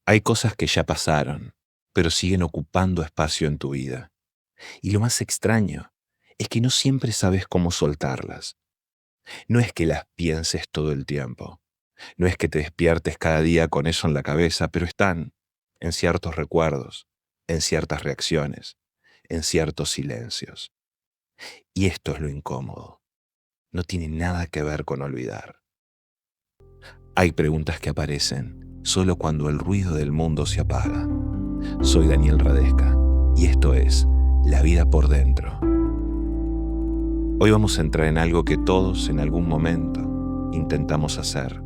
Hay cosas que ya pasaron, pero siguen ocupando espacio en tu vida. Y lo más extraño es que no siempre sabes cómo soltarlas. No es que las pienses todo el tiempo. No es que te despiertes cada día con eso en la cabeza, pero están en ciertos recuerdos, en ciertas reacciones, en ciertos silencios. Y esto es lo incómodo. No tiene nada que ver con olvidar. Hay preguntas que aparecen solo cuando el ruido del mundo se apaga. Soy Daniel Radesca y esto es La vida por dentro. Hoy vamos a entrar en algo que todos en algún momento intentamos hacer,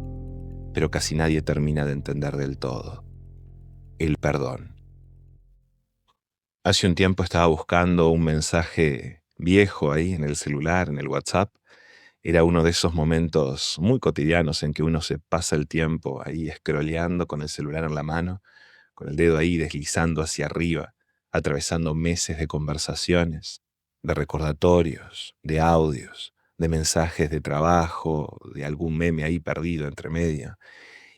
pero casi nadie termina de entender del todo: el perdón. Hace un tiempo estaba buscando un mensaje viejo ahí en el celular, en el WhatsApp. Era uno de esos momentos muy cotidianos en que uno se pasa el tiempo ahí scrolleando con el celular en la mano, con el dedo ahí deslizando hacia arriba, atravesando meses de conversaciones, de recordatorios, de audios, de mensajes de trabajo, de algún meme ahí perdido entre medio.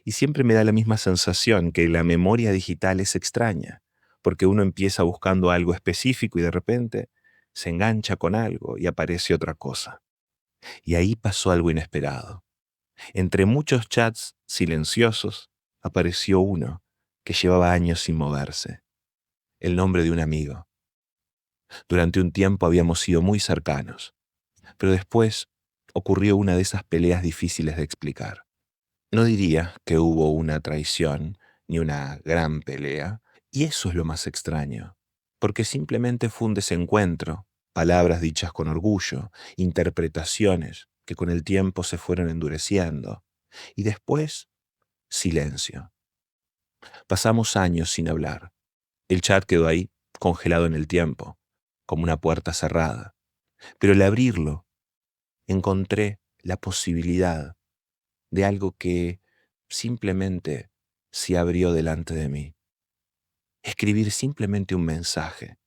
Y siempre me da la misma sensación, que la memoria digital es extraña, porque uno empieza buscando algo específico y de repente se engancha con algo y aparece otra cosa. Y ahí pasó algo inesperado. Entre muchos chats silenciosos apareció uno que llevaba años sin moverse. El nombre de un amigo. Durante un tiempo habíamos sido muy cercanos, pero después ocurrió una de esas peleas difíciles de explicar. No diría que hubo una traición ni una gran pelea, y eso es lo más extraño, porque simplemente fue un desencuentro, palabras dichas con orgullo, interpretaciones que con el tiempo se fueron endureciendo, y después silencio. Pasamos años sin hablar. El chat quedó ahí, congelado en el tiempo, como una puerta cerrada. Pero al abrirlo, encontré la posibilidad de algo que simplemente se abrió delante de mí. Escribir simplemente un mensaje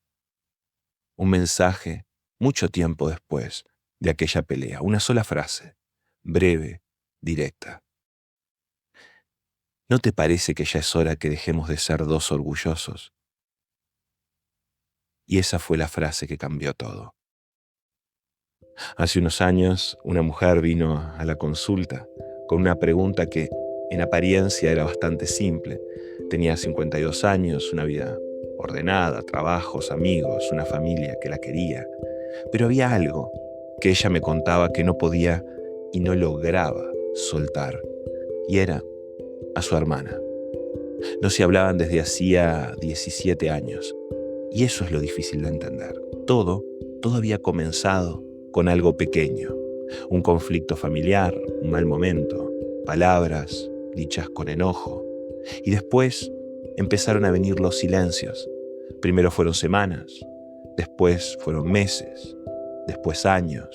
mucho tiempo después de aquella pelea, una sola frase, breve, directa. ¿No te parece que ya es hora que dejemos de ser dos orgullosos? Y esa fue la frase que cambió todo. Hace unos años, una mujer vino a la consulta con una pregunta que en apariencia era bastante simple. Tenía 52 años, una vida ordenada, trabajos, amigos, una familia que la quería. Pero había algo que ella me contaba que no podía y no lograba soltar. Y era a su hermana. No se hablaban desde hacía 17 años. Y eso es lo difícil de entender. Todo había comenzado con algo pequeño. Un conflicto familiar, un mal momento, palabras dichas con enojo. Y después empezaron a venir los silencios. Primero fueron semanas, después fueron meses, después años.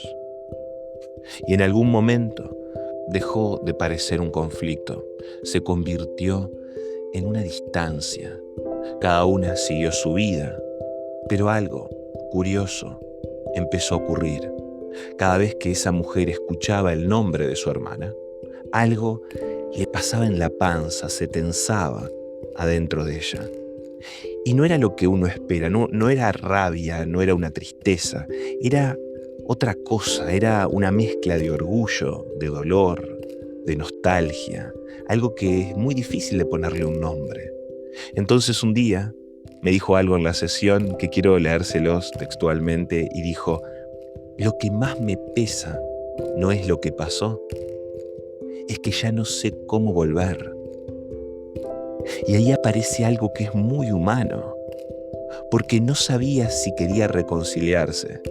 Y en algún momento dejó de parecer un conflicto. Se convirtió en una distancia. Cada una siguió su vida, pero algo curioso empezó a ocurrir. Cada vez que esa mujer escuchaba el nombre de su hermana, algo le pasaba en la panza, se tensaba adentro de ella. Y no era lo que uno espera, no era rabia, no era una tristeza, era otra cosa, era una mezcla de orgullo, de dolor, de nostalgia, algo que es muy difícil de ponerle un nombre. Entonces un día me dijo algo en la sesión que quiero leérselos textualmente y dijo: lo que más me pesa no es lo que pasó, es que ya no sé cómo volver. Y ahí aparece algo que es muy humano, porque no sabía si quería reconciliarse,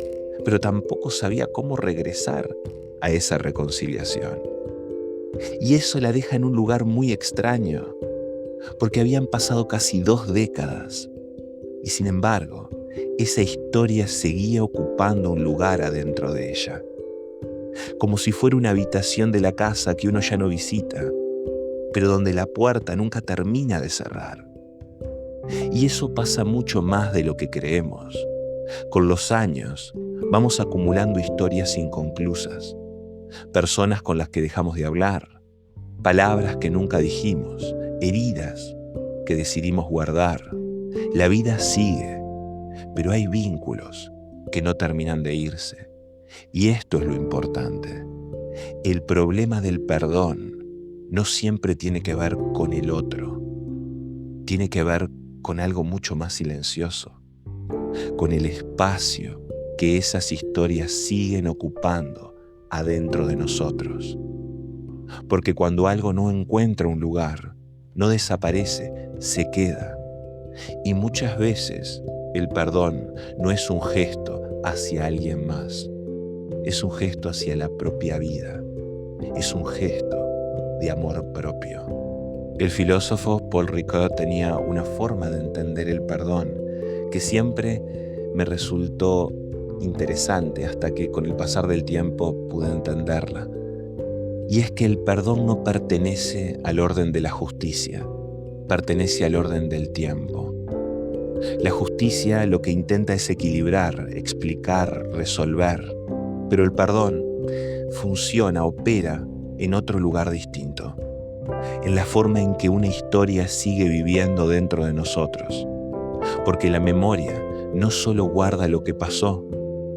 pero tampoco sabía cómo regresar a esa reconciliación. Y eso la deja en un lugar muy extraño, porque habían pasado casi 2 décadas, y sin embargo, esa historia seguía ocupando un lugar adentro de ella, como si fuera una habitación de la casa que uno ya no visita, pero donde la puerta nunca termina de cerrar. Y eso pasa mucho más de lo que creemos. Con los años vamos acumulando historias inconclusas, personas con las que dejamos de hablar, palabras que nunca dijimos, heridas que decidimos guardar. La vida sigue, pero hay vínculos que no terminan de irse. Y esto es lo importante. El problema del perdón no siempre tiene que ver con el otro. Tiene que ver con algo mucho más silencioso, con el espacio que esas historias siguen ocupando adentro de nosotros. Porque cuando algo no encuentra un lugar, no desaparece, se queda. Y muchas veces el perdón no es un gesto hacia alguien más, es un gesto hacia la propia vida, es un gesto de amor propio. El filósofo Paul Ricoeur tenía una forma de entender el perdón que siempre me resultó interesante hasta que con el pasar del tiempo pude entenderla. Y es que el perdón no pertenece al orden de la justicia, pertenece al orden del tiempo. La justicia lo que intenta es equilibrar, explicar, resolver, pero el perdón funciona, opera en otro lugar distinto, en la forma en que una historia sigue viviendo dentro de nosotros. Porque la memoria no solo guarda lo que pasó,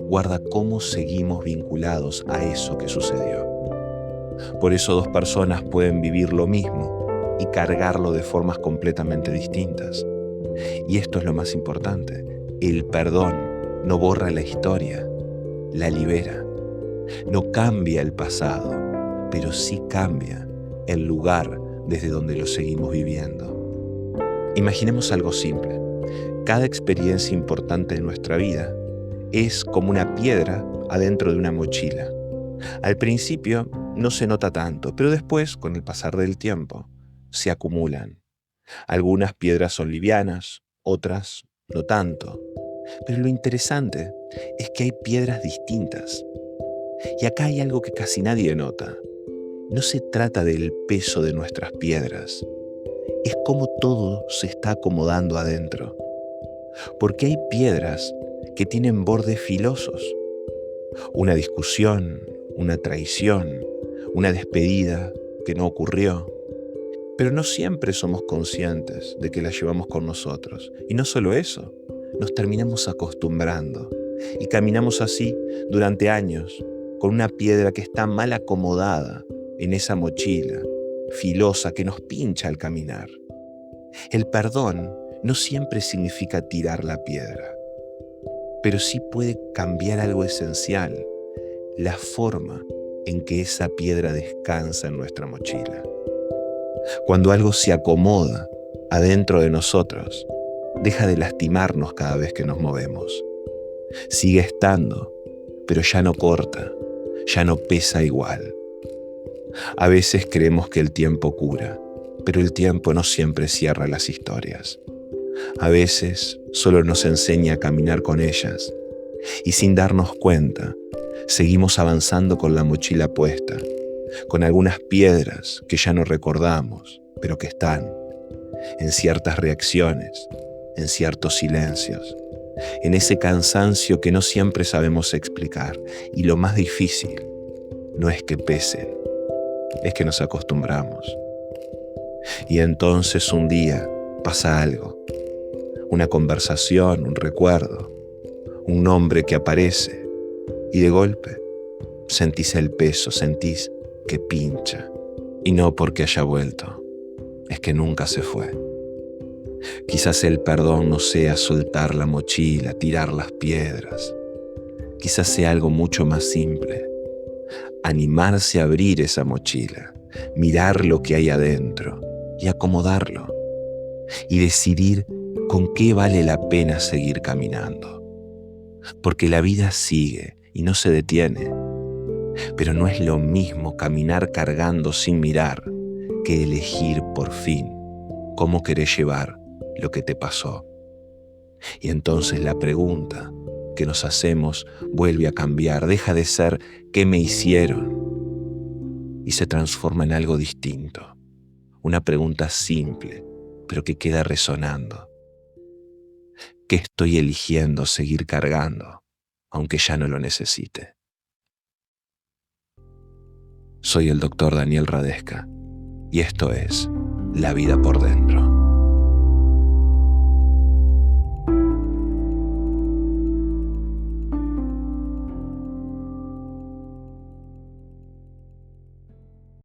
guarda cómo seguimos vinculados a eso que sucedió. Por eso dos personas pueden vivir lo mismo y cargarlo de formas completamente distintas. Y esto es lo más importante. El perdón no borra la historia, la libera. No cambia el pasado, pero sí cambia el lugar desde donde lo seguimos viviendo. Imaginemos algo simple. Cada experiencia importante de nuestra vida es como una piedra adentro de una mochila. Al principio no se nota tanto, pero después, con el pasar del tiempo, se acumulan. Algunas piedras son livianas, otras no tanto. Pero lo interesante es que hay piedras distintas. Y acá hay algo que casi nadie nota. No se trata del peso de nuestras piedras, es cómo todo se está acomodando adentro. Porque hay piedras que tienen bordes filosos. Una discusión, una traición, una despedida que no ocurrió. Pero no siempre somos conscientes de que la llevamos con nosotros. Y no solo eso, nos terminamos acostumbrando. Y caminamos así durante años, con una piedra que está mal acomodada en esa mochila, filosa que nos pincha al caminar. El perdón no siempre significa tirar la piedra, pero sí puede cambiar algo esencial, la forma en que esa piedra descansa en nuestra mochila. Cuando algo se acomoda adentro de nosotros, deja de lastimarnos cada vez que nos movemos. Sigue estando, pero ya no corta, ya no pesa igual. A veces creemos que el tiempo cura, pero el tiempo no siempre cierra las historias. A veces solo nos enseña a caminar con ellas y sin darnos cuenta, seguimos avanzando con la mochila puesta, con algunas piedras que ya no recordamos, pero que están en ciertas reacciones, en ciertos silencios, en ese cansancio que no siempre sabemos explicar. Y lo más difícil no es que pesen, es que nos acostumbramos. Y entonces un día pasa algo, una conversación, un recuerdo, un nombre que aparece y de golpe sentís el peso, sentís que pincha. Y no porque haya vuelto, es que nunca se fue. Quizás el perdón no sea soltar la mochila, tirar las piedras. Quizás sea algo mucho más simple. Animarse a abrir esa mochila, mirar lo que hay adentro y acomodarlo. Y decidir con qué vale la pena seguir caminando. Porque la vida sigue y no se detiene. Pero no es lo mismo caminar cargando sin mirar que elegir por fin cómo querés llevar lo que te pasó. Y entonces la pregunta que nos hacemos vuelve a cambiar, deja de ser ¿qué me hicieron? Y se transforma en algo distinto. Una pregunta simple, pero que queda resonando. ¿Qué estoy eligiendo seguir cargando, aunque ya no lo necesite? Soy el Dr. Daniel Radesca y esto es La Vida por Dentro.